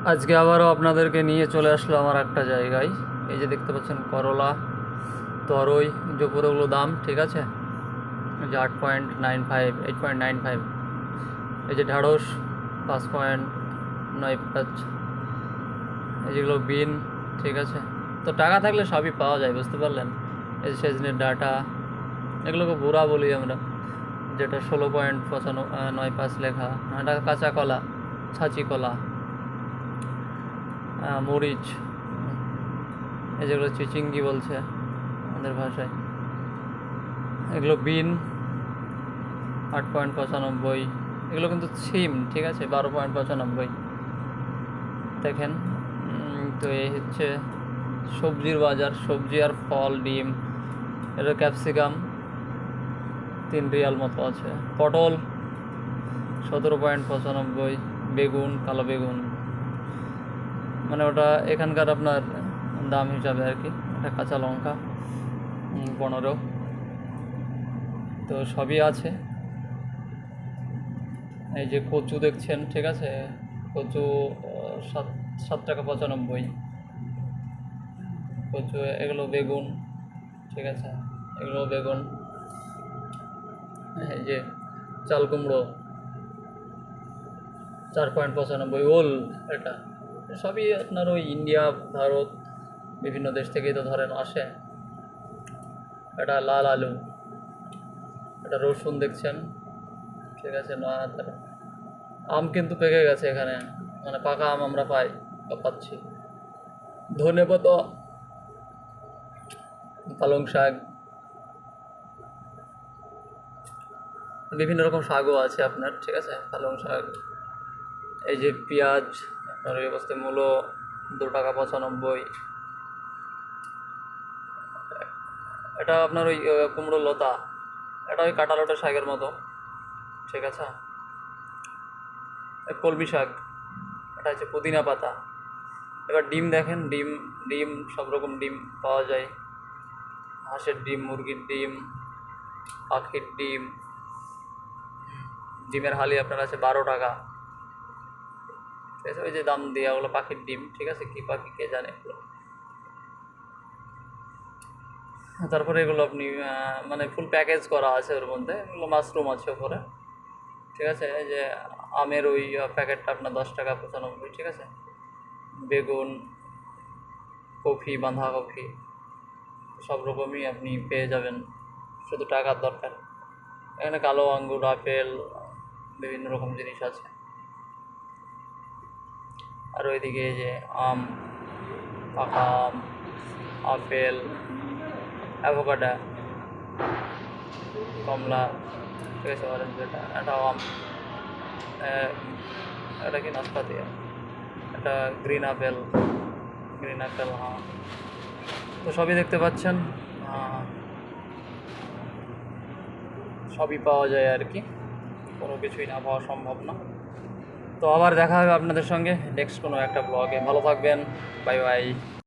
আজকে আবারও আপনাদেরকে নিয়ে চলে আসলো আমার একটা জায়গায়। এই যে দেখতে পাচ্ছেন করলা, তরই, যে পুরোগুলো দাম ঠিক আছে, যে 8.95, 8.95। এই যে ঢ্যাঁড়স 5.95। এই যেগুলো বিন ঠিক আছে। তো টাকা থাকলে সবই পাওয়া যায়, বুঝতে পারলেন। এই যে সেজনের ডাটা, এগুলোকে বুড়া বলি আমরা, যেটা 16.95 লেখা। এটা কাঁচা কলা, ছাঁচি কলা, মরিচ, এই যেগুলো চিচিঙ্গি বলছে আমাদের ভাষায়। এগুলো বিন 8.95। এগুলো কিন্তু সিম ঠিক আছে, 12.95। দেখেন। তো এই হচ্ছে সবজির বাজার, সবজি আর ফল, ডিম। এটা ক্যাপসিকাম 3 রিয়াল মতো আছে। পটল 17.95। বেগুন, কালো বেগুন, মানে ওটা এখানকার আপনার দাম হিসাবে আর কি। এটা কাঁচা লঙ্কা 15। তো সবই আছে। এই যে কচু দেখছেন ঠিক আছে, কচু 7 টাকা 95 কচু। এগুলো বেগুন ঠিক আছে, এগুলো বেগুন। এই যে চাল কুমড়ো 4.95। ওল, এটা সবই আপনার ওই ইন্ডিয়া, ভারত, বিভিন্ন দেশ থেকেই তো ধরেন আসে। এটা লাল আলু, এটা রসুন দেখছেন ঠিক আছে। আম কিন্তু পেকে গেছে এখানে, মানে পাকা আম আমরা পাচ্ছি। ধনে পাতা, পালং শাক, বিভিন্ন রকম শাকও আছে আপনার ঠিক আছে, পালং শাক। এই যে পেঁয়াজ আপনার এই অবস্থায় মূলো 2 টাকা 95। এটা আপনার ওই কুমড়ো লতা, এটা ওই কাঁটালটের শাকের মতো ঠিক আছে। কলমি শাক, এটা হচ্ছে পুদিনা পাতা। এবার ডিম দেখেন, ডিম, ডিম সব রকম ডিম পাওয়া যায়। হাঁসের ডিম, মুরগির ডিম, পাখির ডিম। ডিমের হালি আপনার আছে 12 টাকা ঠিক আছে। ওই যে দাম দেওয়া ওগুলো পাখির ডিম ঠিক আছে, কী পাখি কে জানে এগুলো। তারপরে এগুলো আপনি মানে ফুল প্যাকেজ করা আছে ওর মধ্যে। এগুলো মাশরুম আছে ওপরে ঠিক আছে। এই যে আমের ওই প্যাকেটটা আপনার 10 টাকা 95 ঠিক আছে। বেগুন, কফি, বাঁধাকপি, সব রকমই আপনি পেয়ে যাবেন, শুধু টাকার দরকার। এখানে কালো আঙ্গুর, আপেল, বিভিন্ন রকম জিনিস আছে। আর ওইদিকে এই যে আম, পাকা আম, আপেল, অ্যাভোকাডো, কমলা ঠিক আছে, অরেঞ্জ, এটাও আম। এটা কি নাশপাতি, এটা গ্রিন আপেল, গ্রিন আপেল হ্যাঁ। তো সবই দেখতে পাচ্ছেন, সবই পাওয়া যায় আর কি, কোনো কিছুই না পাওয়া সম্ভব না। তো আবার দেখা হবে আপনাদের সঙ্গে নেক্সট কোনো একটা ব্লগে। ভালো থাকবেন, বাই বাই।